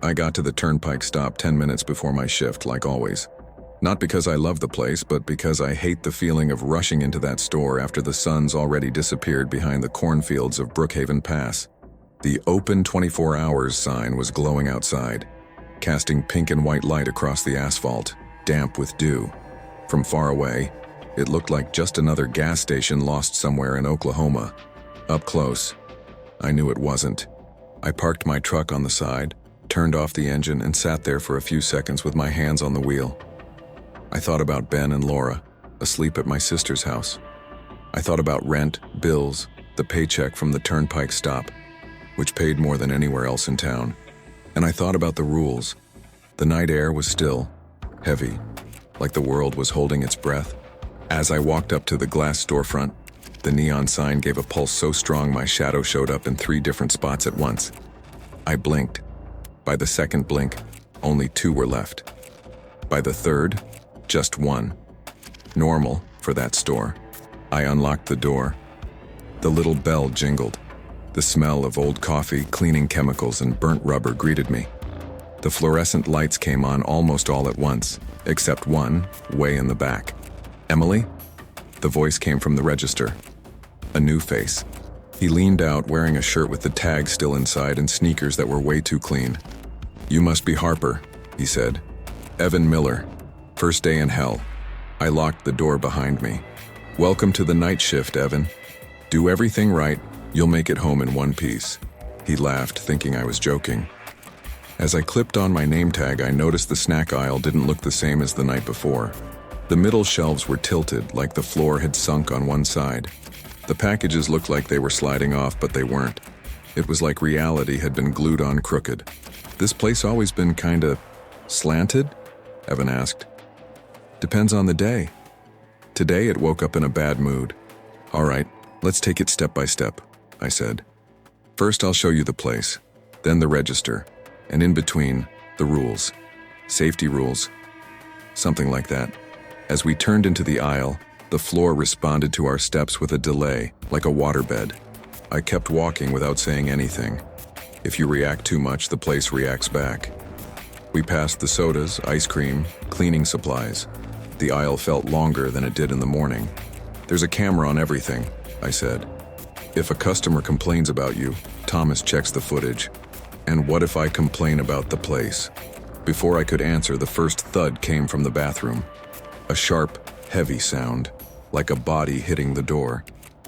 I got to the turnpike stop 10 minutes before my shift, like always. Not because I love the place, but because I hate the feeling of rushing into that store after the sun's already disappeared behind the cornfields of Brookhaven Pass. The "Open 24 Hours" sign was glowing outside, casting pink and white light across the asphalt, damp with dew. From far away, it looked like just another gas station lost somewhere in Oklahoma. Up close, I knew it wasn't. I parked my truck on the side, turned off the engine, and sat there for a few seconds with my hands on the wheel. I thought about Ben and Laura, asleep at my sister's house. I thought about rent, bills, the paycheck from the turnpike stop, which paid more than anywhere else in town. And I thought about the rules. The night air was still, heavy, like the world was holding its breath. As I walked up to the glass storefront, the neon sign gave a pulse so strong my shadow showed up in 3 different spots at once. I blinked. By the second blink, only 2 were left. By the third, just 1. Normal for that store. I unlocked the door. The little bell jingled. The smell of old coffee, cleaning chemicals, and burnt rubber greeted me. The fluorescent lights came on almost all at once, except one, way in the back. "Emily?" The voice came from the register. A new face. He leaned out, wearing a shirt with the tag still inside and sneakers that were way too clean. "You must be Harper," he said. "Evan Miller. First day in hell." I locked the door behind me. "Welcome to the night shift, Evan. Do everything right, you'll make it home in one piece." He laughed, thinking I was joking. As I clipped on my name tag, I noticed the snack aisle didn't look the same as the night before. The middle shelves were tilted, like the floor had sunk on one side. The packages looked like they were sliding off, but they weren't. It was like reality had been glued on crooked. "This place always been kinda slanted?" Evan asked. "Depends on the day. Today it woke up in a bad mood." "All right, let's take it step by step," I said. "First I'll show you the place, then the register, and in between, the rules. Safety rules. Something like that." As we turned into the aisle, the floor responded to our steps with a delay, like a waterbed. I kept walking without saying anything. If you react too much, the place reacts back. We passed the sodas, ice cream, cleaning supplies. The aisle felt longer than it did in the morning. "There's a camera on everything," I said. "If a customer complains about you, Thomas checks the footage. And what if I complain about the place?" Before I could answer, the first thud came from the bathroom. A sharp, heavy sound, like a body hitting the door.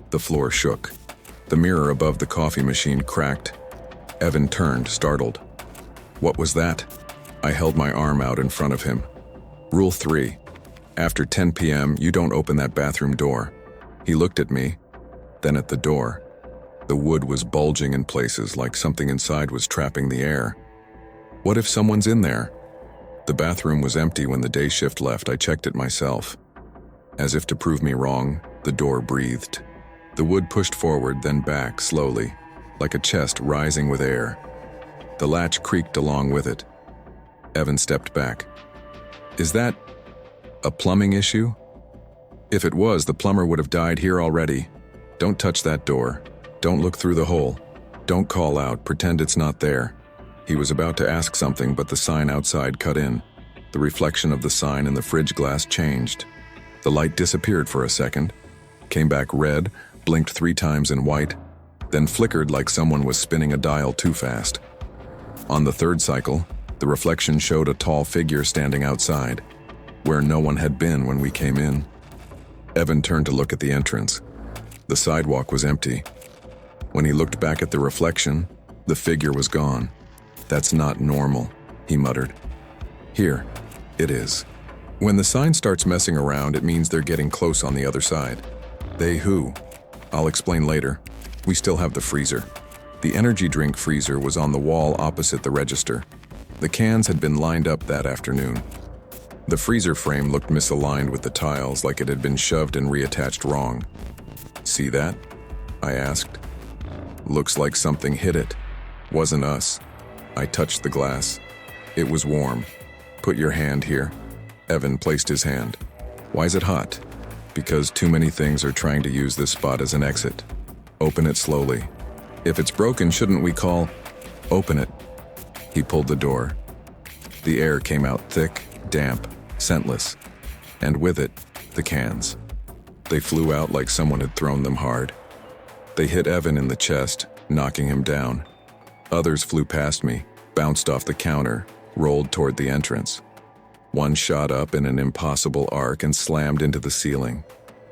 The floor shook. The mirror above the coffee machine cracked. Evan turned, startled. "What was that?" I held my arm out in front of him. "Rule 3. After 10 p.m., you don't open that bathroom door." He looked at me, then at the door. The wood was bulging in places, like something inside was trapping the air. "What if someone's in there?" The bathroom was empty when the day shift left. I checked it myself. As if to prove me wrong, the door breathed. The wood pushed forward, then back, slowly, like a chest rising with air. The latch creaked along with it. Evan stepped back. "Is that a plumbing issue?" "If it was, the plumber would have died here already. Don't touch that door. Don't look through the hole. Don't call out, pretend it's not there." He was about to ask something, but the sign outside cut in. The reflection of the sign in the fridge glass changed. The light disappeared for a second, came back red, blinked 3 times in white, then flickered like someone was spinning a dial too fast. On the 3rd cycle, the reflection showed a tall figure standing outside, where no one had been when we came in. Evan turned to look at the entrance. The sidewalk was empty. When he looked back at the reflection, the figure was gone. "That's not normal," he muttered. "Here, it is." When the sign starts messing around, it means they're getting close on the other side. They who? I'll explain later. We still have the freezer. The energy drink freezer was on the wall opposite the register. The cans had been lined up that afternoon. The freezer frame looked misaligned with the tiles, like it had been shoved and reattached wrong. "See that?" I asked. "Looks like something hit it. Wasn't us." I touched the glass. It was warm. "Put your hand here." Evan placed his hand. "Why is it hot?" "Because too many things are trying to use this spot as an exit. Open it slowly." "If it's broken, shouldn't we call?" "Open it." He pulled the door. The air came out thick, damp, scentless, and with it, the cans. They flew out like someone had thrown them hard. They hit Evan in the chest, knocking him down. Others flew past me, bounced off the counter, rolled toward the entrance. One shot up in an impossible arc and slammed into the ceiling.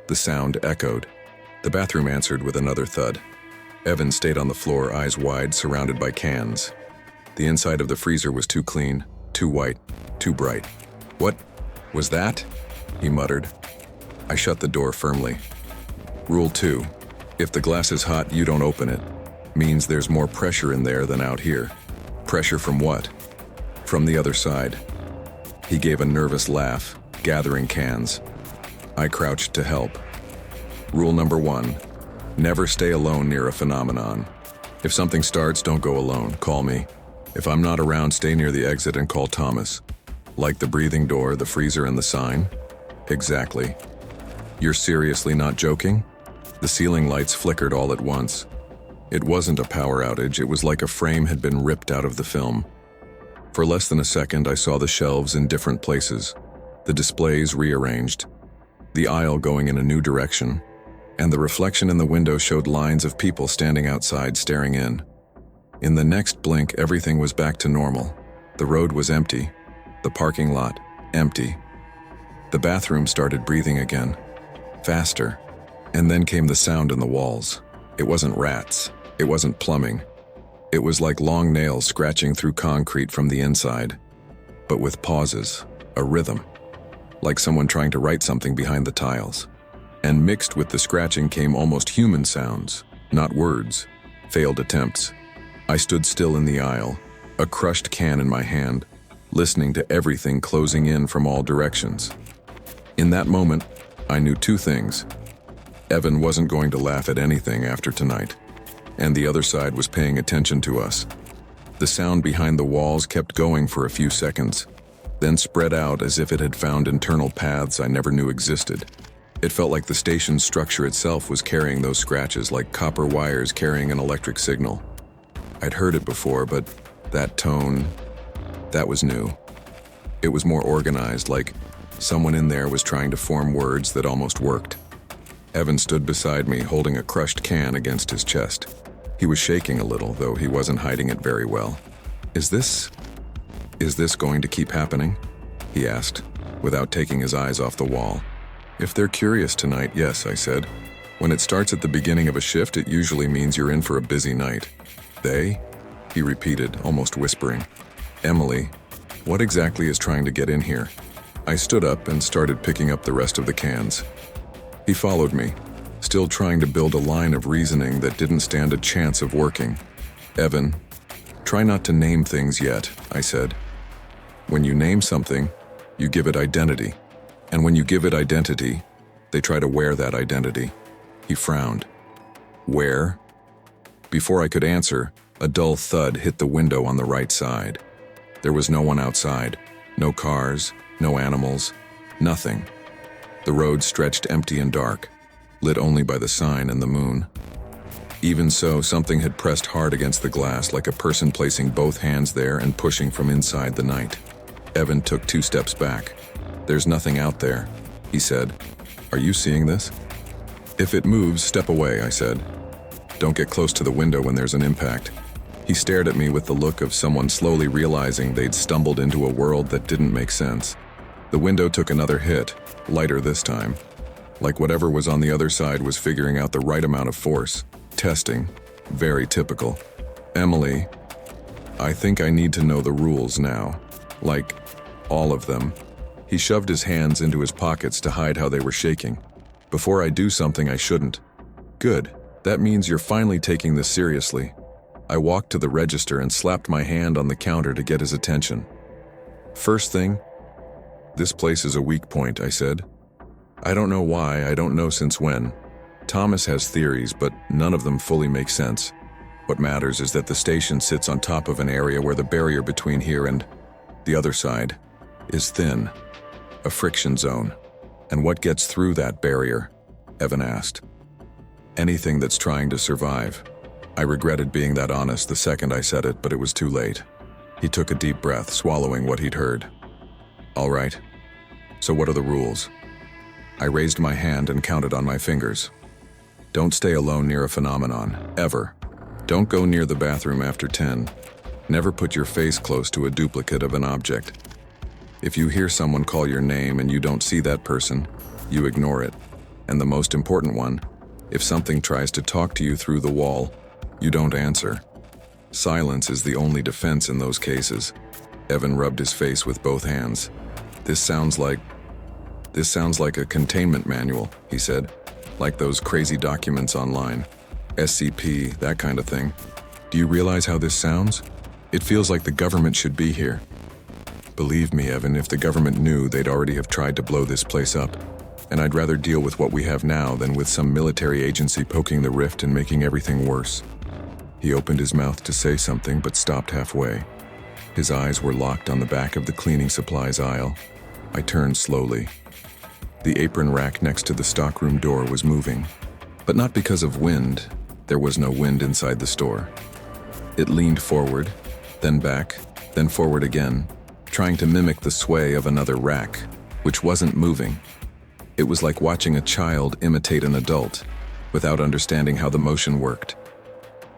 The sound echoed. The bathroom answered with another thud. Evan stayed on the floor, eyes wide, surrounded by cans. The inside of the freezer was too clean, too white, too bright. "What was that?" he muttered. I shut the door firmly. Rule 2. If the glass is hot, you don't open it. Means there's more pressure in there than out here. Pressure from what? From the other side. He gave a nervous laugh, gathering cans. I crouched to help. Rule number 1. Never stay alone near a phenomenon. If something starts, don't go alone. Call me. If I'm not around, stay near the exit and call Thomas. Like the breathing door, the freezer, and the sign? Exactly. You're seriously not joking? The ceiling lights flickered all at once. It wasn't a power outage, it was like a frame had been ripped out of the film. For less than a second, I saw the shelves in different places, the displays rearranged, the aisle going in a new direction, and the reflection in the window showed lines of people standing outside staring in. In the next blink, everything was back to normal. The road was empty, the parking lot empty. The bathroom started breathing again, faster, and then came the sound in the walls. It wasn't rats, it wasn't plumbing. It was like long nails scratching through concrete from the inside, but with pauses, a rhythm, like someone trying to write something behind the tiles. And mixed with the scratching came almost human sounds, not words, failed attempts. I stood still in the aisle, a crushed can in my hand, listening to everything closing in from all directions. In that moment, I knew two things. Evan wasn't going to laugh at anything after tonight, and the other side was paying attention to us. The sound behind the walls kept going for a few seconds, then spread out as if it had found internal paths I never knew existed. It felt like the station's structure itself was carrying those scratches like copper wires carrying an electric signal. I'd heard it before, but that tone, that was new. It was more organized, like someone in there was trying to form words that almost worked. Evan stood beside me, holding a crushed can against his chest. He was shaking a little, though he wasn't hiding it very well. Is this going to keep happening?" he asked, without taking his eyes off the wall. "If they're curious tonight, yes," I said. "When it starts at the beginning of a shift, it usually means you're in for a busy night." "They?" he repeated, almost whispering. "Emily, what exactly is trying to get in here?" I stood up and started picking up the rest of the cans. He followed me, still trying to build a line of reasoning that didn't stand a chance of working. "Evan, try not to name things yet," I said. "When you name something, you give it identity. And when you give it identity, they try to wear that identity." He frowned. "Where?" Before I could answer, a dull thud hit the window on the right side. There was no one outside, no cars, no animals, nothing. The road stretched empty and dark, lit only by the sign and the moon. Even so, something had pressed hard against the glass, like a person placing both hands there and pushing from inside the night. Evan took 2 steps back. "There's nothing out there," he said. "Are you seeing this?" "If it moves, step away," I said. "Don't get close to the window when there's an impact." He stared at me with the look of someone slowly realizing they'd stumbled into a world that didn't make sense. The window took another hit, lighter this time, like whatever was on the other side was figuring out the right amount of force. Testing. Very typical. "Emily, I think I need to know the rules now. Like, all of them." He shoved his hands into his pockets to hide how they were shaking. "Before I do something I shouldn't." "Good. That means you're finally taking this seriously." I walked to the register and slapped my hand on the counter to get his attention. "First thing, this place is a weak point," I said. "I don't know why, I don't know since when. Thomas has theories, but none of them fully make sense. What matters is that the station sits on top of an area where the barrier between here and the other side is thin, a friction zone. And what gets through that barrier?" Evan asked. "Anything that's trying to survive." I regretted being that honest the second I said it, but it was too late. He took a deep breath, swallowing what he'd heard. All right. So what are the rules? I raised my hand and counted on my fingers. Don't stay alone near a phenomenon, ever. Don't go near the bathroom after 10. Never put your face close to a duplicate of an object. If you hear someone call your name and you don't see that person, you ignore it. And the most important one, if something tries to talk to you through the wall, you don't answer. Silence is the only defense in those cases. Evan rubbed his face with both hands. This sounds like a containment manual, he said. Like those crazy documents online. SCP, that kind of thing. Do you realize how this sounds? It feels like the government should be here. Believe me, Evan, if the government knew, they'd already have tried to blow this place up. And I'd rather deal with what we have now than with some military agency poking the rift and making everything worse. He opened his mouth to say something, but stopped halfway. His eyes were locked on the back of the cleaning supplies aisle. I turned slowly. The apron rack next to the stockroom door was moving, but not because of wind. There was no wind inside the store. It leaned forward, then back, then forward again, trying to mimic the sway of another rack, which wasn't moving. It was like watching a child imitate an adult, without understanding how the motion worked.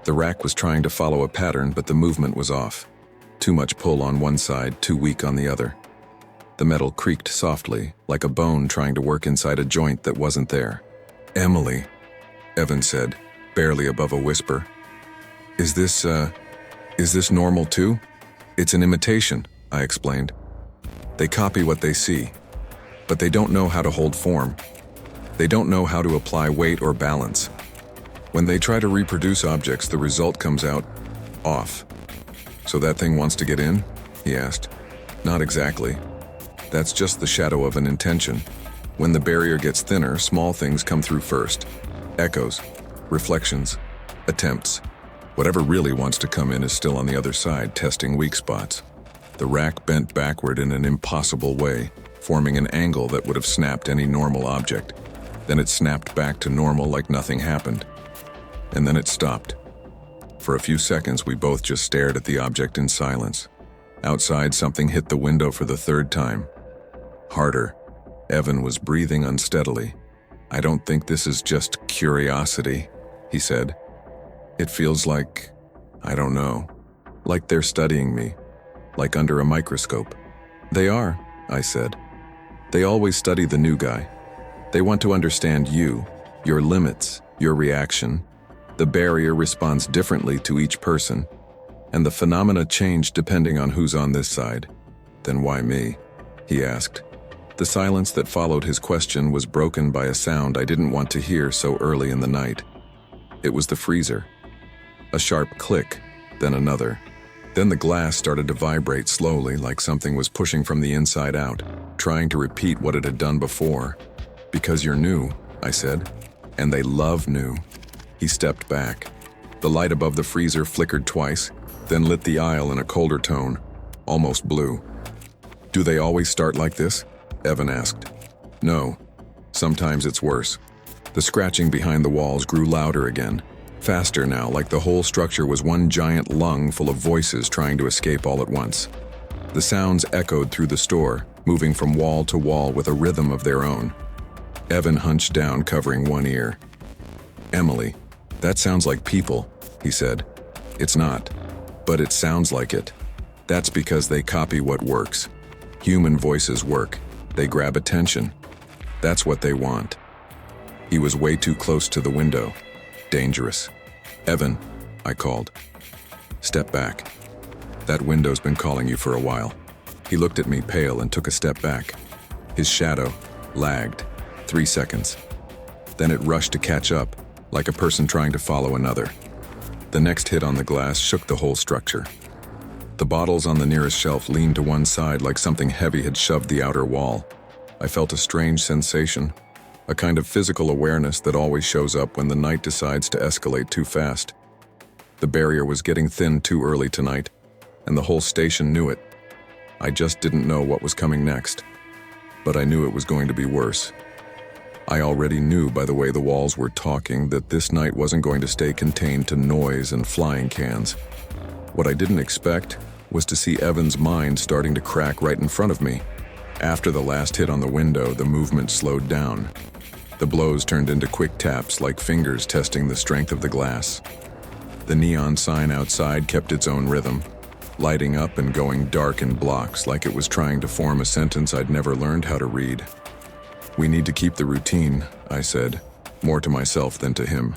The rack was trying to follow a pattern, but the movement was off. Too much pull on one side, too weak on the other. The metal creaked softly, like a bone trying to work inside a joint that wasn't there. "Emily," Evan said, barely above a whisper. Is this normal too?" "It's an imitation," I explained. "They copy what they see, but they don't know how to hold form. They don't know how to apply weight or balance. When they try to reproduce objects, the result comes out off." "So that thing wants to get in?" he asked. "Not exactly. That's just the shadow of an intention. When the barrier gets thinner, small things come through first. Echoes, reflections, attempts. Whatever really wants to come in is still on the other side, testing weak spots." The rack bent backward in an impossible way, forming an angle that would have snapped any normal object. Then it snapped back to normal like nothing happened. And then it stopped. For a few seconds, we both just stared at the object in silence. Outside, something hit the window for the third time. Harder. Evan was breathing unsteadily. "I don't think this is just curiosity," he said. "It feels like, I don't know, like they're studying me, like under a microscope." "They are," I said. "They always study the new guy. They want to understand you, your limits, your reaction. The barrier responds differently to each person, and the phenomena change depending on who's on this side." "Then why me?" he asked. The silence that followed his question was broken by a sound I didn't want to hear so early in the night. It was the freezer. A sharp click, then another. Then the glass started to vibrate slowly, like something was pushing from the inside out, trying to repeat what it had done before. "Because you're new," I said. "And they love new." He stepped back. The light above the freezer flickered twice, then lit the aisle in a colder tone, almost blue. "Do they always start like this?" Evan asked. "No. Sometimes it's worse." The scratching behind the walls grew louder again. Faster now, like the whole structure was one giant lung full of voices trying to escape all at once. The sounds echoed through the store, moving from wall to wall with a rhythm of their own. Evan hunched down, covering one ear. "Emily, that sounds like people," he said. "It's not, but it sounds like it. That's because they copy what works. Human voices work. They grab attention. That's what they want." He was way too close to the window. Dangerous. "Evan," I called. "Step back. That window's been calling you for a while." He looked at me, pale, and took a step back. His shadow lagged. 3 seconds. Then it rushed to catch up, like a person trying to follow another. The next hit on the glass shook the whole structure. The bottles on the nearest shelf leaned to one side like something heavy had shoved the outer wall. I felt a strange sensation, a kind of physical awareness that always shows up when the night decides to escalate too fast. The barrier was getting thin too early tonight, and the whole station knew it. I just didn't know what was coming next, but I knew it was going to be worse. I already knew by the way the walls were talking that this night wasn't going to stay contained to noise and flying cans. What I didn't expect was to see Evan's mind starting to crack right in front of me. After the last hit on the window, the movement slowed down. The blows turned into quick taps like fingers testing the strength of the glass. The neon sign outside kept its own rhythm, lighting up and going dark in blocks like it was trying to form a sentence I'd never learned how to read. "We need to keep the routine," I said, more to myself than to him.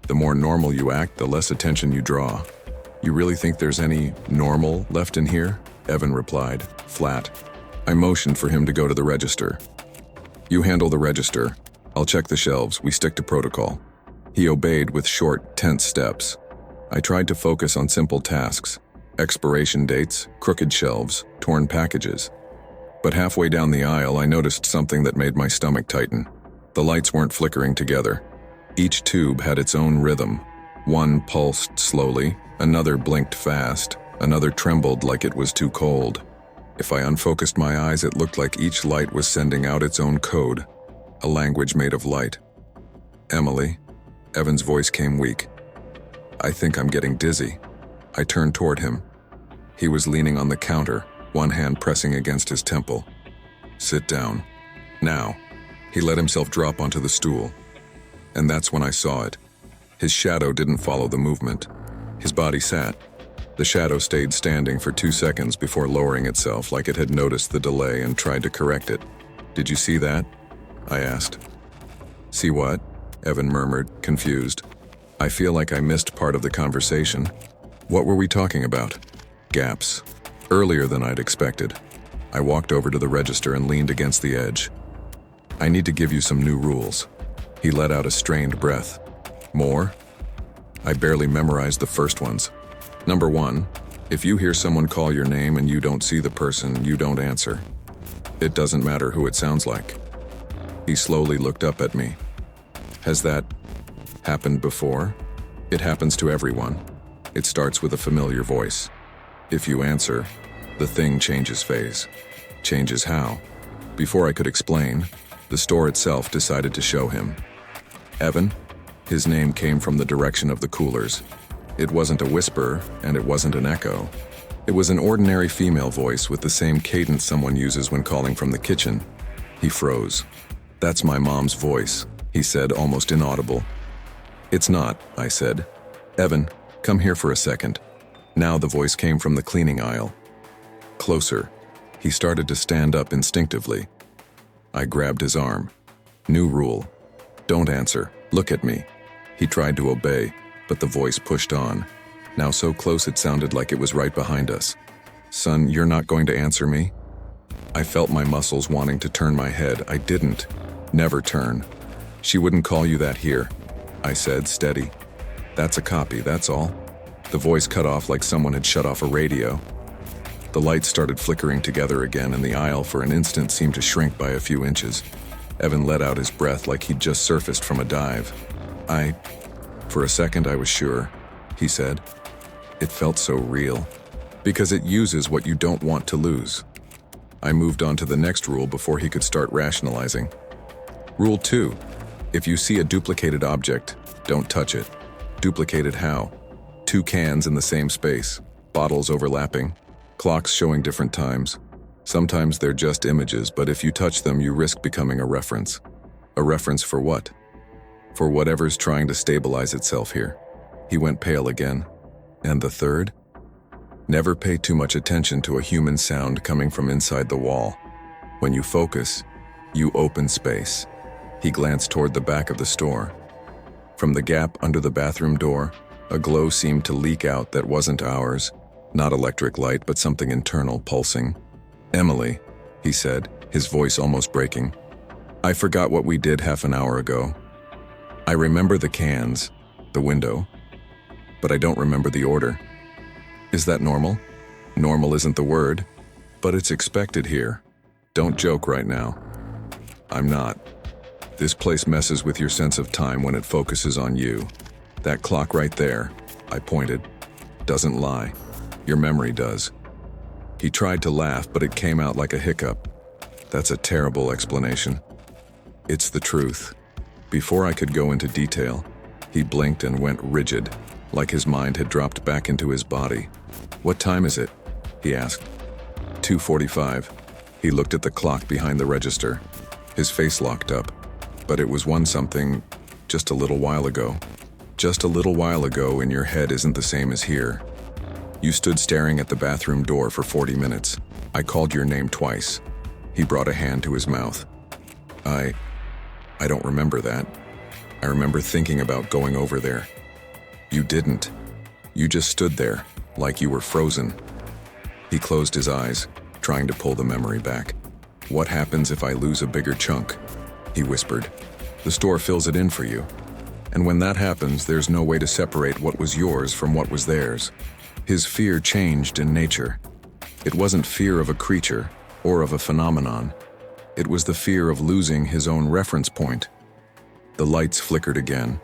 "The more normal you act, the less attention you draw." "You really think there's any normal left in here?" Evan replied, flat. I motioned for him to go to the register. "You handle the register. I'll check the shelves. We stick to protocol." He obeyed with short, tense steps. I tried to focus on simple tasks: expiration dates, crooked shelves, torn packages. But halfway down the aisle, I noticed something that made my stomach tighten. The lights weren't flickering together. Each tube had its own rhythm. One pulsed slowly, another blinked fast, another trembled like it was too cold. If I unfocused my eyes, it looked like each light was sending out its own code, a language made of light. "Emily," Evan's voice came weak. "I think I'm getting dizzy." I turned toward him. He was leaning on the counter, one hand pressing against his temple. "Sit down. Now." He let himself drop onto the stool. And that's when I saw it. His shadow didn't follow the movement. His body sat. The shadow stayed standing for 2 seconds before lowering itself like it had noticed the delay and tried to correct it. "Did you see that?" I asked. "See what?" Evan murmured, confused. I feel like I missed part of the conversation. What were we talking about? Gaps. Earlier than I'd expected. I walked over to the register and leaned against the edge. "I need to give you some new rules." He let out a strained breath. "More?" I barely memorized the first ones. Number 1, if you hear someone call your name and you don't see the person, you don't answer. It doesn't matter who it sounds like. He slowly looked up at me. "Has that happened before?" "It happens to everyone. It starts with a familiar voice. If you answer, the thing changes phase." Changes how? Before I could explain, the store itself decided to show him. "Evan?" His name came from the direction of the coolers. It wasn't a whisper, and it wasn't an echo. It was an ordinary female voice with the same cadence someone uses when calling from the kitchen. He froze. "That's my mom's voice," he said, almost inaudible. "It's not," I said. "Evan, come here for a second." Now the voice came from the cleaning aisle. Closer. He started to stand up instinctively. I grabbed his arm. "New rule. Don't answer. Look at me." He tried to obey, but the voice pushed on. Now so close it sounded like it was right behind us. "Son, you're not going to answer me?" I felt my muscles wanting to turn my head. I didn't. Never turn. "She wouldn't call you that here," I said, steady. "That's a copy, that's all." The voice cut off like someone had shut off a radio. The lights started flickering together again, and the aisle for an instant seemed to shrink by a few inches. Evan let out his breath like he'd just surfaced from a dive. For a second I was sure," he said. It felt so real. "Because it uses what you don't want to lose." I moved on to the next rule before he could start rationalizing. Rule 2. If you see a duplicated object, don't touch it. Duplicated how? 2 cans in the same space, bottles overlapping, clocks showing different times. Sometimes they're just images, but if you touch them, you risk becoming a reference. A reference for what? For whatever's trying to stabilize itself here. He went pale again. And the third? Never pay too much attention to a human sound coming from inside the wall. When you focus, you open space. He glanced toward the back of the store. From the gap under the bathroom door, a glow seemed to leak out that wasn't ours. Not electric light, but something internal, pulsing. "Emily," he said, his voice almost breaking. "I forgot what we did half an hour ago. I remember the cans, the window, but I don't remember the order. Is that normal? Normal isn't the word, but it's expected here. Don't joke right now." "I'm not. This place messes with your sense of time when it focuses on you. That clock right there," I pointed, "doesn't lie. Your memory does." He tried to laugh, but it came out like a hiccup. "That's a terrible explanation." "It's the truth." Before I could go into detail, he blinked and went rigid, like his mind had dropped back into his body. "What time is it?" he asked. 2:45. He looked at the clock behind the register. His face locked up. But it was one something just a little while ago. Just a little while ago in your head isn't the same as here. You stood staring at the bathroom door for 40 minutes. I called your name twice. He brought a hand to his mouth. I don't remember that. I remember thinking about going over there. You didn't. You just stood there, like you were frozen. He closed his eyes, trying to pull the memory back. What happens if I lose a bigger chunk? He whispered. The store fills it in for you. And when that happens, there's no way to separate what was yours from what was theirs. His fear changed in nature. It wasn't fear of a creature or of a phenomenon. It was the fear of losing his own reference point. The lights flickered again.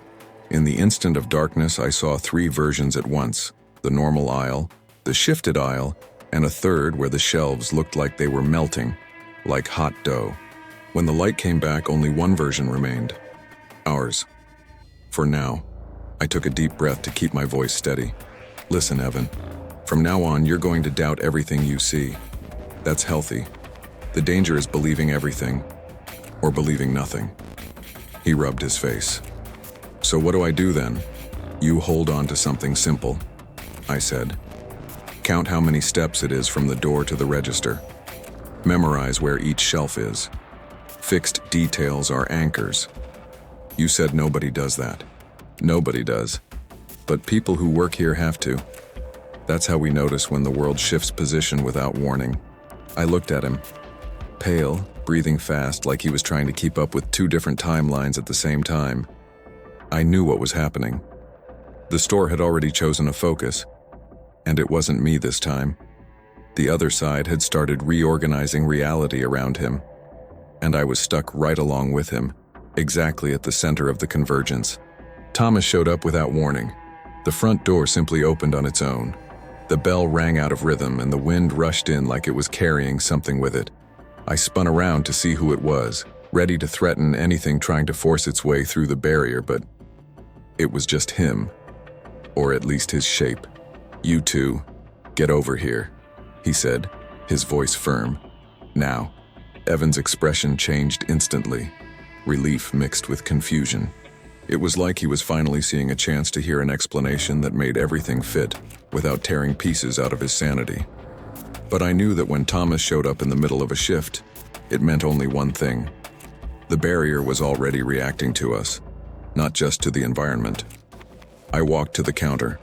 In the instant of darkness, I saw 3 versions at once: the normal aisle, the shifted aisle, and a third where the shelves looked like they were melting, like hot dough. When the light came back, only one version remained. Ours. For now. I took a deep breath to keep my voice steady. Listen, Evan. From now on, you're going to doubt everything you see. That's healthy. The danger is believing everything, or believing nothing. He rubbed his face. So what do I do then? You hold on to something simple, I said. Count how many steps it is from the door to the register. Memorize where each shelf is. Fixed details are anchors. You said nobody does that. Nobody does. But people who work here have to. That's how we notice when the world shifts position without warning. I looked at him. Pale, breathing fast like he was trying to keep up with 2 different timelines at the same time. I knew what was happening. The store had already chosen a focus, and it wasn't me this time. The other side had started reorganizing reality around him, and I was stuck right along with him, exactly at the center of the convergence. Thomas showed up without warning. The front door simply opened on its own. The bell rang out of rhythm, and the wind rushed in like it was carrying something with it. I spun around to see who it was, ready to threaten anything trying to force its way through the barrier, but it was just him, or at least his shape. You two, get over here, he said, his voice firm. Now. Evan's expression changed instantly, relief mixed with confusion. It was like he was finally seeing a chance to hear an explanation that made everything fit, without tearing pieces out of his sanity. But I knew that when Thomas showed up in the middle of a shift, it meant only one thing. The barrier was already reacting to us, not just to the environment. I walked to the counter.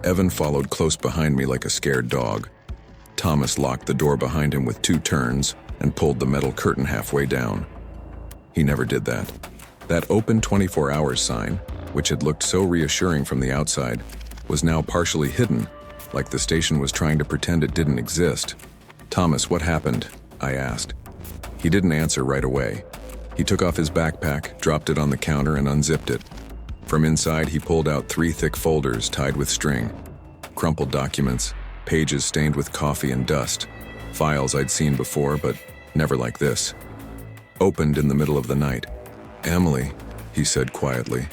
Evan followed close behind me like a scared dog. Thomas locked the door behind him with 2 turns and pulled the metal curtain halfway down. He never did that. That open 24 hours sign, which had looked so reassuring from the outside, was now partially hidden, like the station was trying to pretend it didn't exist. Thomas, what happened? I asked. He didn't answer right away. He took off his backpack, dropped it on the counter, and unzipped it. From inside, he pulled out 3 thick folders tied with string. Crumpled documents, pages stained with coffee and dust. Files I'd seen before, but never like this. Opened in the middle of the night. Emily, he said quietly,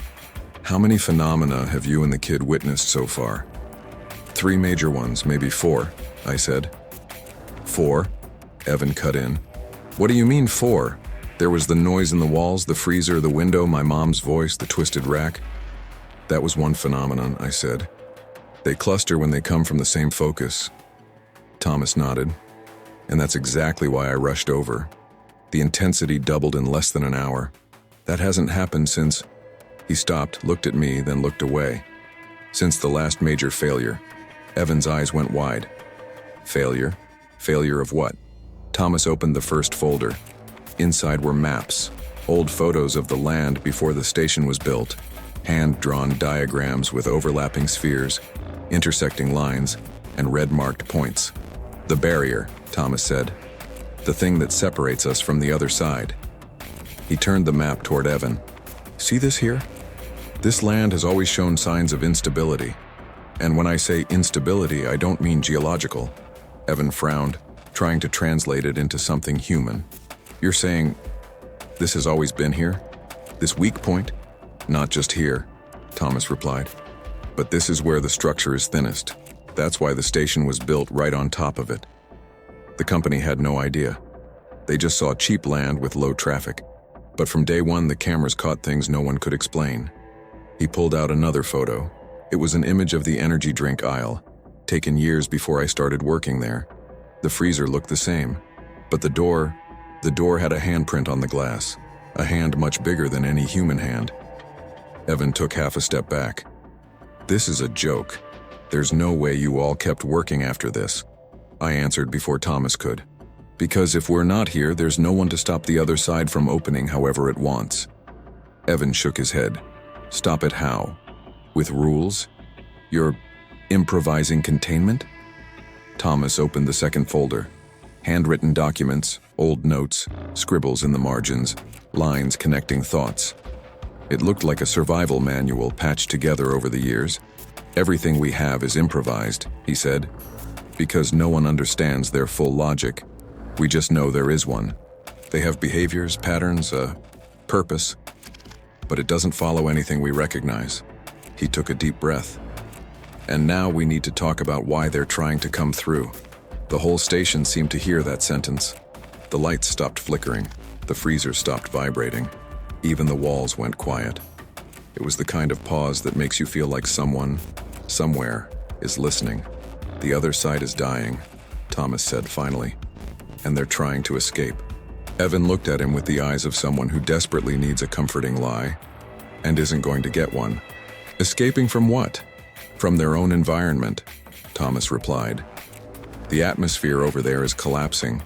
how many phenomena have you and the kid witnessed so far? 3 major ones, maybe 4, I said. 4? Evan cut in. What do you mean 4? There was the noise in the walls, the freezer, the window, my mom's voice, the twisted rack. That was one phenomenon, I said. They cluster when they come from the same focus. Thomas nodded. And that's exactly why I rushed over. The intensity doubled in less than an hour. That hasn't happened since... He stopped, looked at me, then looked away. Since the last major failure. Evan's eyes went wide. Failure? Failure of what? Thomas opened the first folder. Inside were maps, old photos of the land before the station was built, hand-drawn diagrams with overlapping spheres, intersecting lines, and red-marked points. The barrier, Thomas said. The thing that separates us from the other side. He turned the map toward Evan. See this here? This land has always shown signs of instability. And when I say instability, I don't mean geological. Evan frowned, trying to translate it into something human. You're saying, this has always been here? This weak point? Not just here, Thomas replied. But this is where the structure is thinnest. That's why the station was built right on top of it. The company had no idea. They just saw cheap land with low traffic. But from day one, the cameras caught things no one could explain. He pulled out another photo. It was an image of the energy drink aisle, taken years before I started working there. The freezer looked the same, but the door had a handprint on the glass, a hand much bigger than any human hand. Evan took half a step back. This is a joke. There's no way you all kept working after this. I answered before Thomas could. Because if we're not here, there's no one to stop the other side from opening however it wants. Evan shook his head. Stop it how? With rules? You're improvising containment? Thomas opened the second folder. Handwritten documents, old notes, scribbles in the margins, lines connecting thoughts. It looked like a survival manual patched together over the years. Everything we have is improvised, he said. Because no one understands their full logic. We just know there is one. They have behaviors, patterns, a purpose. But it doesn't follow anything we recognize. He took a deep breath. And now we need to talk about why they're trying to come through. The whole station seemed to hear that sentence. The lights stopped flickering. The freezer stopped vibrating. Even the walls went quiet. It was the kind of pause that makes you feel like someone, somewhere, is listening. The other side is dying, Thomas said finally. And they're trying to escape. Evan looked at him with the eyes of someone who desperately needs a comforting lie, and isn't going to get one. Escaping from what? From their own environment, Thomas replied. The atmosphere over there is collapsing.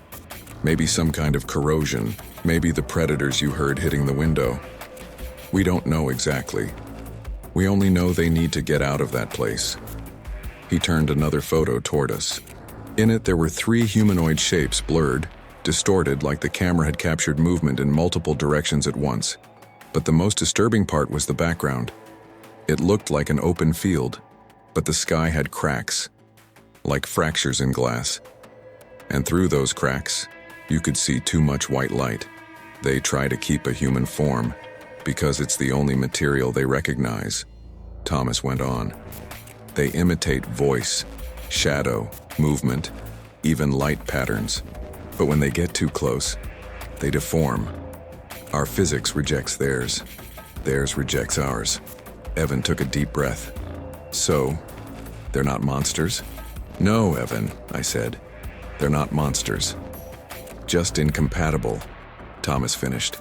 Maybe some kind of corrosion, maybe the predators you heard hitting the window. We don't know exactly. We only know they need to get out of that place. He turned another photo toward us. In it, there were 3 humanoid shapes, blurred, distorted like the camera had captured movement in multiple directions at once. But the most disturbing part was the background. It looked like an open field, but the sky had cracks, like fractures in glass. And through those cracks, you could see too much white light. They try to keep a human form, because it's the only material they recognize. Thomas went on. They imitate voice, shadow, movement, even light patterns. But when they get too close, they deform. Our physics rejects theirs. Theirs rejects ours. Evan took a deep breath. So, they're not monsters? No, Evan, I said. They're not monsters. Just incompatible, Thomas finished.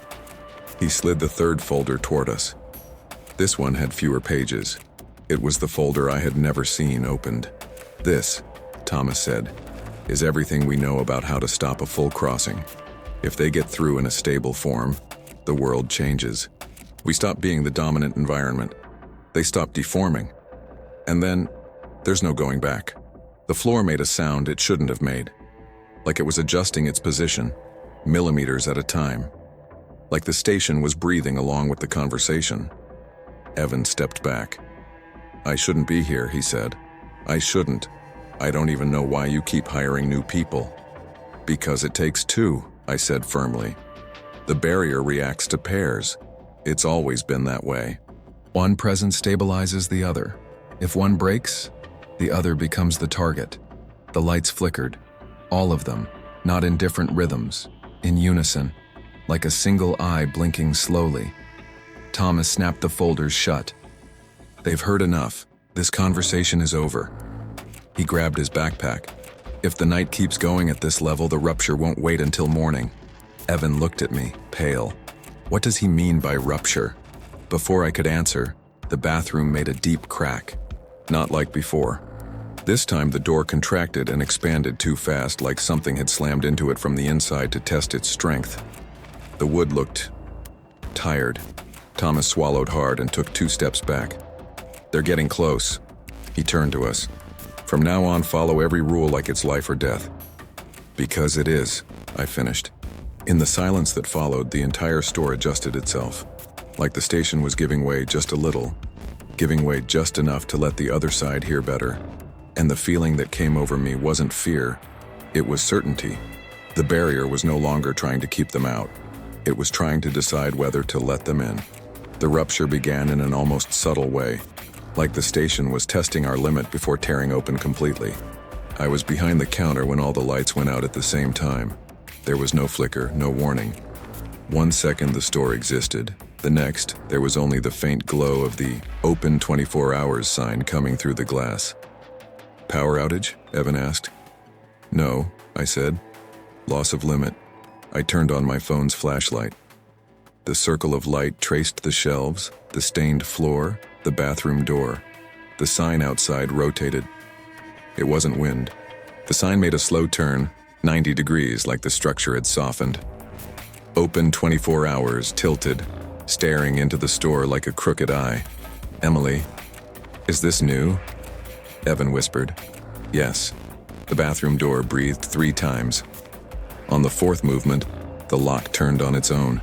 He slid the third folder toward us. This one had fewer pages. It was the folder I had never seen opened. This, Thomas said, is everything we know about how to stop a full crossing. If they get through in a stable form, the world changes. We stop being the dominant environment. They stop deforming. And then, there's no going back. The floor made a sound it shouldn't have made. Like it was adjusting its position, millimeters at a time. Like the station was breathing along with the conversation. Evan stepped back. I shouldn't be here, he said. I shouldn't. I don't even know why you keep hiring new people. Because it takes 2, I said firmly. The barrier reacts to pairs. It's always been that way. One presence stabilizes the other. If one breaks, the other becomes the target. The lights flickered. All of them, not in different rhythms, in unison, like a single eye blinking slowly. Thomas snapped the folders shut. They've heard enough. This conversation is over. He grabbed his backpack. If the night keeps going at this level, the rupture won't wait until morning. Evan looked at me, pale. What does he mean by rupture? Before I could answer, the bathroom made a deep crack. Not like before. This time the door contracted and expanded too fast, like something had slammed into it from the inside to test its strength. The wood looked tired. Thomas swallowed hard and took 2 steps back. They're getting close. He turned to us. From now on, follow every rule like it's life or death. Because it is, I finished. In the silence that followed, the entire store adjusted itself. Like the station was giving way just a little. Giving way just enough to let the other side hear better. And the feeling that came over me wasn't fear. It was certainty. The barrier was no longer trying to keep them out. It was trying to decide whether to let them in. The rupture began in an almost subtle way. like the station was testing our limit before tearing open completely. I was behind the counter when all the lights went out at the same time. There was no flicker, no warning. 1 second the store existed. The next, there was only the faint glow of the "Open 24 hours" sign coming through the glass. "Power outage?" Evan asked. "No," I said. "Loss of limit." I turned on my phone's flashlight. The circle of light traced the shelves, the stained floor, the bathroom door. The sign outside rotated. It wasn't wind. The sign made a slow turn, 90 degrees, like the structure had softened. "Open 24 hours" tilted, staring into the store like a crooked eye. "Emily, is this new?" Evan whispered. "Yes." The bathroom door breathed 3 times. On the 4th movement, the lock turned on its own.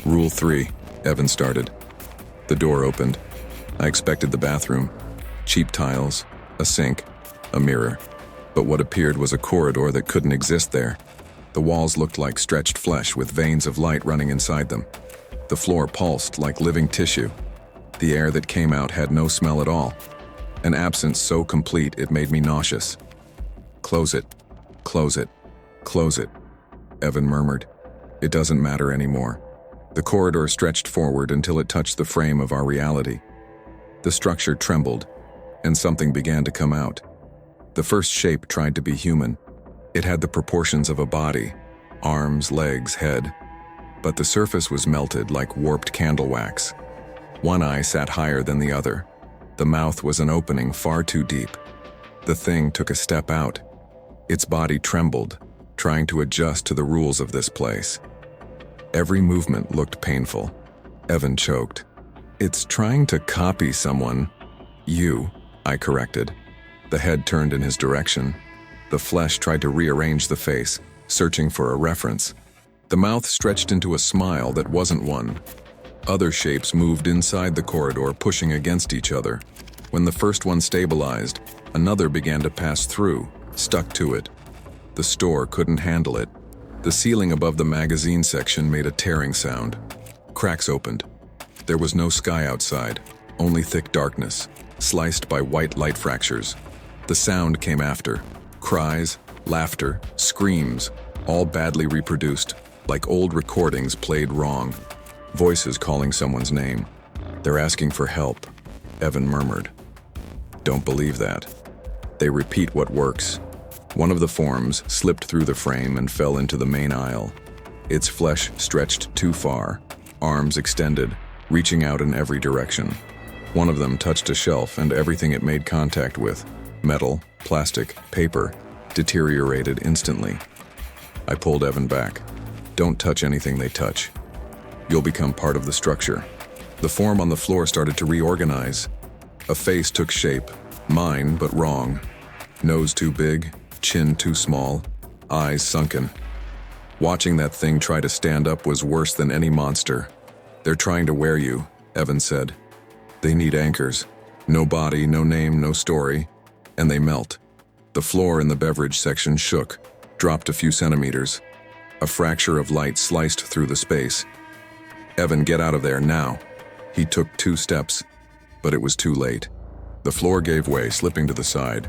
"Rule 3, Evan started. The door opened. I expected the bathroom. Cheap tiles, a sink, a mirror. But what appeared was a corridor that couldn't exist there. The walls looked like stretched flesh with veins of light running inside them. The floor pulsed like living tissue. The air that came out had no smell at all. An absence so complete it made me nauseous. "Close it, close it, close it," Evan murmured. "It doesn't matter anymore." The corridor stretched forward until it touched the frame of our reality. The structure trembled, and something began to come out. The first shape tried to be human. It had the proportions of a body, arms, legs, head. But the surface was melted like warped candle wax. One eye sat higher than the other. The mouth was an opening far too deep. The thing took a step out. Its body trembled, trying to adjust to the rules of this place. Every movement looked painful. Evan choked. "It's trying to copy someone." "You," I corrected. The head turned in his direction. The flesh tried to rearrange the face, searching for a reference. The mouth stretched into a smile that wasn't one. Other shapes moved inside the corridor, pushing against each other. When the first one stabilized, another began to pass through, stuck to it. The store couldn't handle it. The ceiling above the magazine section made a tearing sound. Cracks opened. There was no sky outside, only thick darkness, sliced by white light fractures. The sound came after. Cries, laughter, screams, all badly reproduced, like old recordings played wrong. Voices calling someone's name. "They're asking for help," Evan murmured. "Don't believe that. They repeat what works." One of the forms slipped through the frame and fell into the main aisle. Its flesh stretched too far, arms extended, reaching out in every direction. One of them touched a shelf, and everything it made contact with, metal, plastic, paper, deteriorated instantly. I pulled Evan back. "Don't touch anything they touch. You'll become part of the structure." The form on the floor started to reorganize. A face took shape, mine but wrong. Nose too big, chin too small, eyes sunken. Watching that thing try to stand up was worse than any monster. "They're trying to wear you," Evan said. "They need anchors. No body, no name, no story. And they melt." The floor in the beverage section shook, dropped a few centimeters. A fracture of light sliced through the space. "Evan, get out of there now." He took 2 steps, but it was too late. The floor gave way, slipping to the side.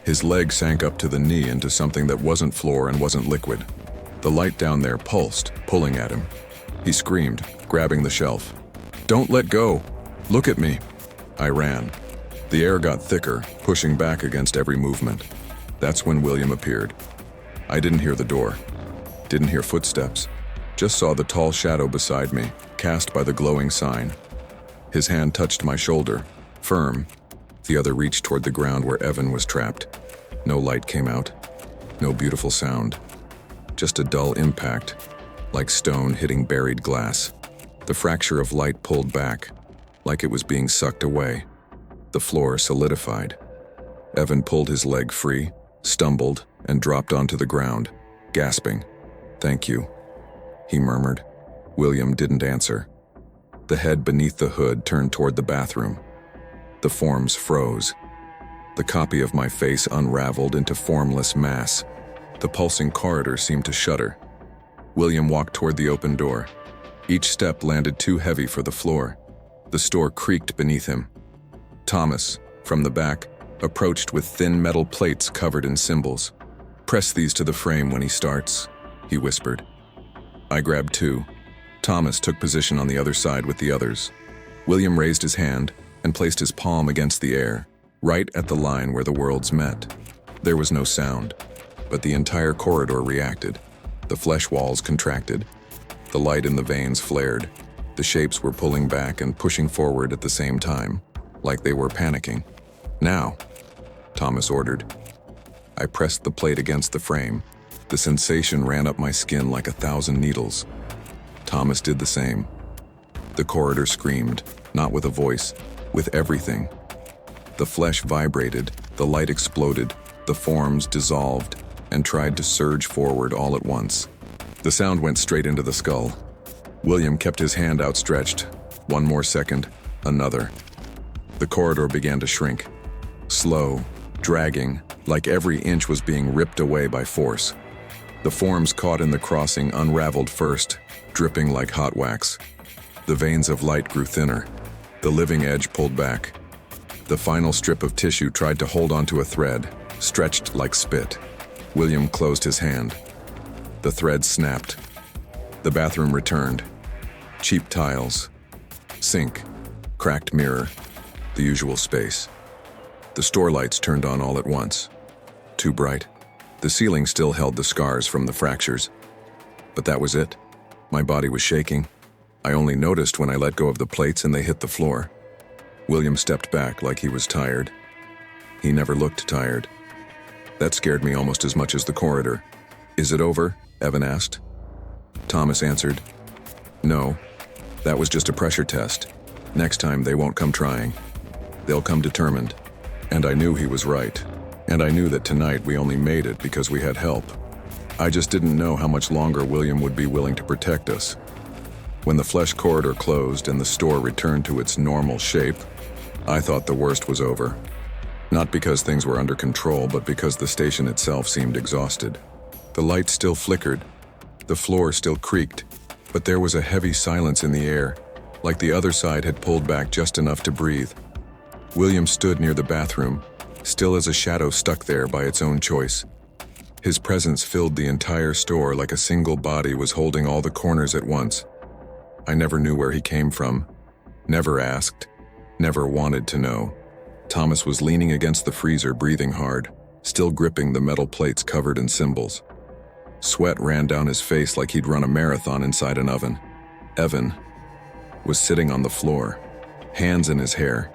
His leg sank up to the knee into something that wasn't floor and wasn't liquid. The light down there pulsed, pulling at him. He screamed, grabbing the shelf. "Don't let go! Look at me!" I ran. The air got thicker, pushing back against every movement. That's when William appeared. I didn't hear the door. Didn't hear footsteps. Just saw the tall shadow beside me, cast by the glowing sign. His hand touched my shoulder, firm. The other reached toward the ground where Evan was trapped. No light came out. No beautiful sound. Just a dull impact, like stone hitting buried glass. The fracture of light pulled back, like it was being sucked away. The floor solidified. Evan pulled his leg free, stumbled, and dropped onto the ground, gasping. "Thank you," he murmured. William didn't answer. The head beneath the hood turned toward the bathroom. The forms froze. The copy of my face unraveled into formless mass. The pulsing corridor seemed to shudder. William walked toward the open door. Each step landed too heavy for the floor. The store creaked beneath him. Thomas, from the back, approached with thin metal plates covered in symbols. "Press these to the frame when he starts," he whispered. I grabbed two. Thomas took position on the other side with the others. William raised his hand and placed his palm against the air, right at the line where the worlds met. There was no sound, but the entire corridor reacted. The flesh walls contracted. The light in the veins flared. The shapes were pulling back and pushing forward at the same time, like they were panicking. "Now," Thomas ordered. I pressed the plate against the frame. The sensation ran up my skin like 1,000 needles. Thomas did the same. The corridor screamed, not with a voice, with everything. The flesh vibrated, the light exploded, the forms dissolved, and tried to surge forward all at once. The sound went straight into the skull. William kept his hand outstretched. One more second, another. The corridor began to shrink. Slow, dragging, like every inch was being ripped away by force. The forms caught in the crossing unraveled first, dripping like hot wax. The veins of light grew thinner. The living edge pulled back. The final strip of tissue tried to hold onto a thread, stretched like spit. William closed his hand. The thread snapped. The bathroom returned. Cheap tiles. Sink. Cracked mirror. The usual space. The store lights turned on all at once. Too bright. The ceiling still held the scars from the fractures. But that was it. My body was shaking. I only noticed when I let go of the plates and they hit the floor. William stepped back like he was tired. He never looked tired. That scared me almost as much as the corridor. "Is it over?" Evan asked. Thomas answered, "No, that was just a pressure test. Next time they won't come trying. They'll come determined." And I knew he was right. And I knew that tonight we only made it because we had help. I just didn't know how much longer William would be willing to protect us. When the flesh corridor closed and the store returned to its normal shape, I thought the worst was over. Not because things were under control, but because the station itself seemed exhausted. The lights still flickered, the floor still creaked, but there was a heavy silence in the air, like the other side had pulled back just enough to breathe. William stood near the bathroom, still as a shadow stuck there by its own choice. His presence filled the entire store like a single body was holding all the corners at once. I never knew where he came from, never asked, never wanted to know. Thomas was leaning against the freezer, breathing hard, still gripping the metal plates covered in symbols. Sweat ran down his face like he'd run a marathon inside an oven. Evan was sitting on the floor, hands in his hair,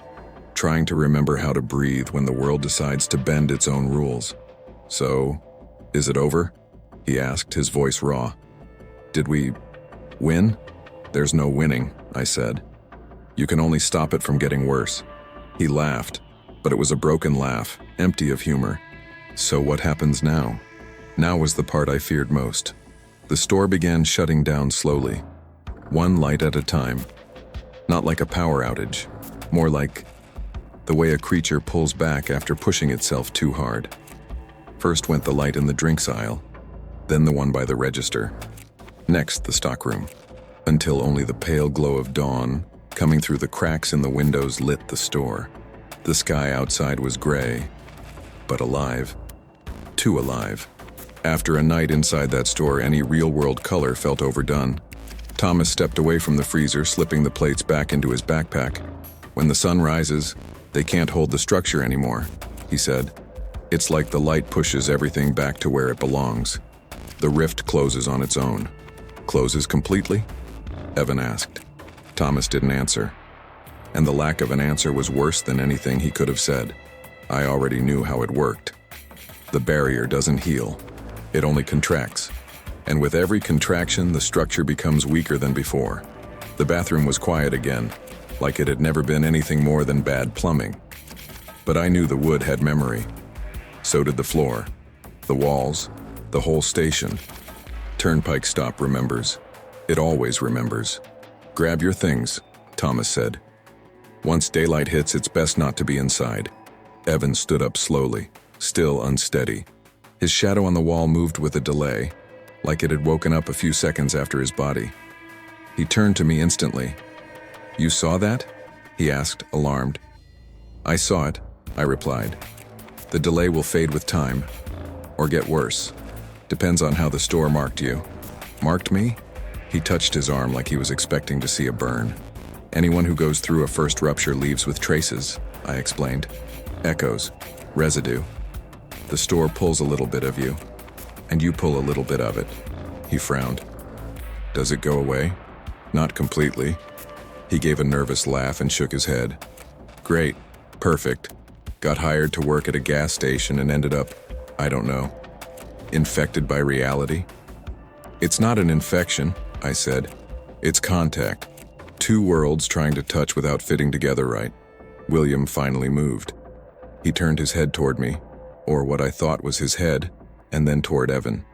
trying to remember how to breathe when the world decides to bend its own rules. "So, is it over?" he asked, his voice raw. "Did we win?" "There's no winning," I said. "You can only stop it from getting worse." He laughed, but it was a broken laugh, empty of humor. "So what happens now?" Now was the part I feared most. The store began shutting down slowly, one light at a time. Not like a power outage, more like the way a creature pulls back after pushing itself too hard. First went the light in the drinks aisle, then the one by the register. Next, the stockroom, until only the pale glow of dawn, coming through the cracks in the windows, lit the store. The sky outside was gray, but alive. Too alive. After a night inside that store, any real-world color felt overdone. Thomas stepped away from the freezer, slipping the plates back into his backpack. "When the sun rises, they can't hold the structure anymore," he said. "It's like the light pushes everything back to where it belongs. The rift closes on its own." "Closes completely?" Evan asked. Thomas didn't answer. And the lack of an answer was worse than anything he could have said. I already knew how it worked. The barrier doesn't heal. It only contracts. And with every contraction, the structure becomes weaker than before. The bathroom was quiet again, like it had never been anything more than bad plumbing. But I knew the wood had memory. So did the floor, the walls, the whole station. Turnpike Stop remembers. It always remembers. "Grab your things," Thomas said. "Once daylight hits, it's best not to be inside." Evan stood up slowly, still unsteady. His shadow on the wall moved with a delay, like it had woken up a few seconds after his body. He turned to me instantly. "You saw that?" he asked, alarmed. I saw it, I replied. The delay will fade with time, or get worse. Depends on how the store marked you. Marked me? He touched his arm like he was expecting to see a burn. Anyone who goes through a first rupture leaves with traces, I explained. Echoes, residue. The store pulls a little bit of you, and you pull a little bit of it. He frowned. Does it go away? Not completely. He gave a nervous laugh and shook his head. Great, perfect. Got hired to work at a gas station and ended up, I don't know, infected by reality? It's not an infection, I said. It's contact. Two worlds trying to touch without fitting together right. William finally moved. He turned his head toward me, or what I thought was his head, and then toward Evan.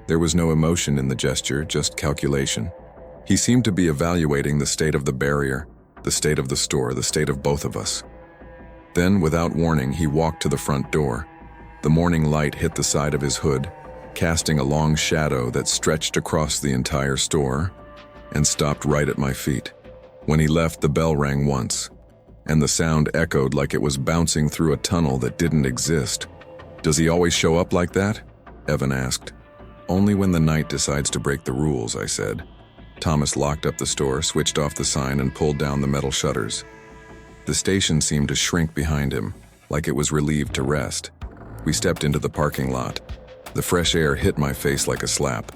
There was no emotion in the gesture, just calculation. He seemed to be evaluating the state of the barrier, the state of the store, the state of both of us. Then, without warning, he walked to the front door. The morning light hit the side of his hood, casting a long shadow that stretched across the entire store and stopped right at my feet. When he left, the bell rang once, and the sound echoed like it was bouncing through a tunnel that didn't exist. Does he always show up like that? Evan asked. Only when the night decides to break the rules, I said. Thomas locked up the store, switched off the sign, and pulled down the metal shutters. The station seemed to shrink behind him, like it was relieved to rest. We stepped into the parking lot. The fresh air hit my face like a slap.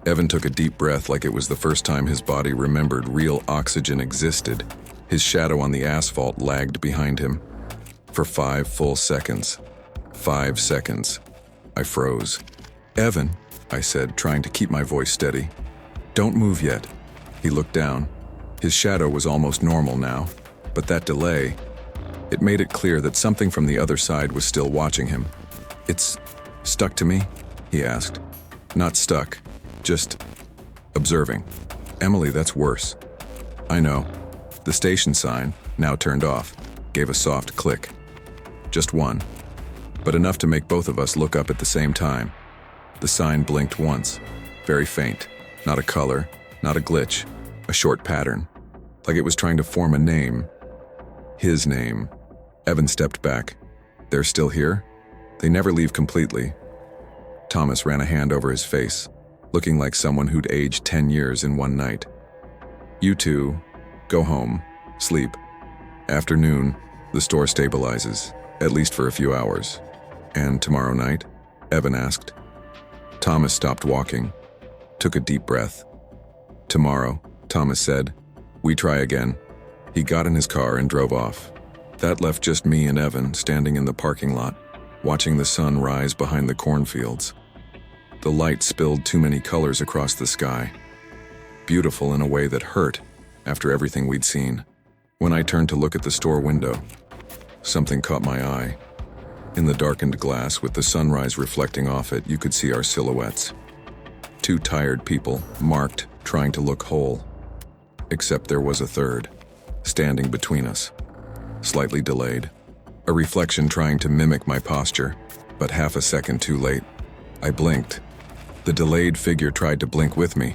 Evan took a deep breath like it was the first time his body remembered real oxygen existed. His shadow on the asphalt lagged behind him. For 5 full seconds. 5 seconds. I froze. Evan, I said, trying to keep my voice steady. Don't move yet. He looked down. His shadow was almost normal now, but that delay, it made it clear that something from the other side was still watching him. It's stuck to me? He asked. Not stuck, just observing. Emily, that's worse. I know. The station sign, now turned off, gave a soft click. Just one, but enough to make both of us look up at the same time. The sign blinked once, very faint, not a color, not a glitch, a short pattern, like it was trying to form a name. His name. Evan stepped back. They're still here? They never leave completely. Thomas ran a hand over his face, looking like someone who'd aged 10 years in one night. You two, go home, sleep. Afternoon, the store stabilizes, at least for a few hours. And tomorrow night? Evan asked. Thomas stopped walking, took a deep breath. Tomorrow, Thomas said. We try again. He got in his car and drove off. That left just me and Evan standing in the parking lot, watching the sun rise behind the cornfields. The light spilled too many colors across the sky. Beautiful in a way that hurt after everything we'd seen. When I turned to look at the store window, something caught my eye. In the darkened glass, with the sunrise reflecting off it, you could see our silhouettes. 2 tired people, marked, trying to look whole. Except there was a third, standing between us. Slightly delayed. A reflection trying to mimic my posture, but half a second too late. I blinked. The delayed figure tried to blink with me.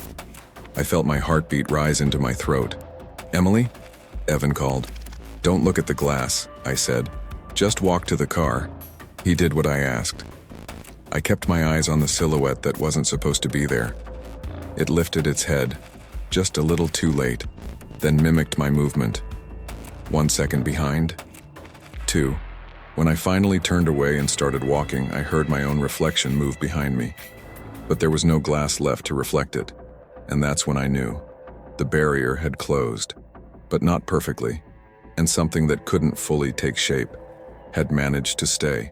I felt my heartbeat rise into my throat. Emily? Evan called. Don't look at the glass, I said. Just walk to the car. He did what I asked. I kept my eyes on the silhouette that wasn't supposed to be there. It lifted its head, just a little too late, then mimicked my movement. 1 second behind. 2. When I finally turned away and started walking, I heard my own reflection move behind me. But there was no glass left to reflect it, and that's when I knew. The barrier had closed, but not perfectly, and something that couldn't fully take shape had managed to stay.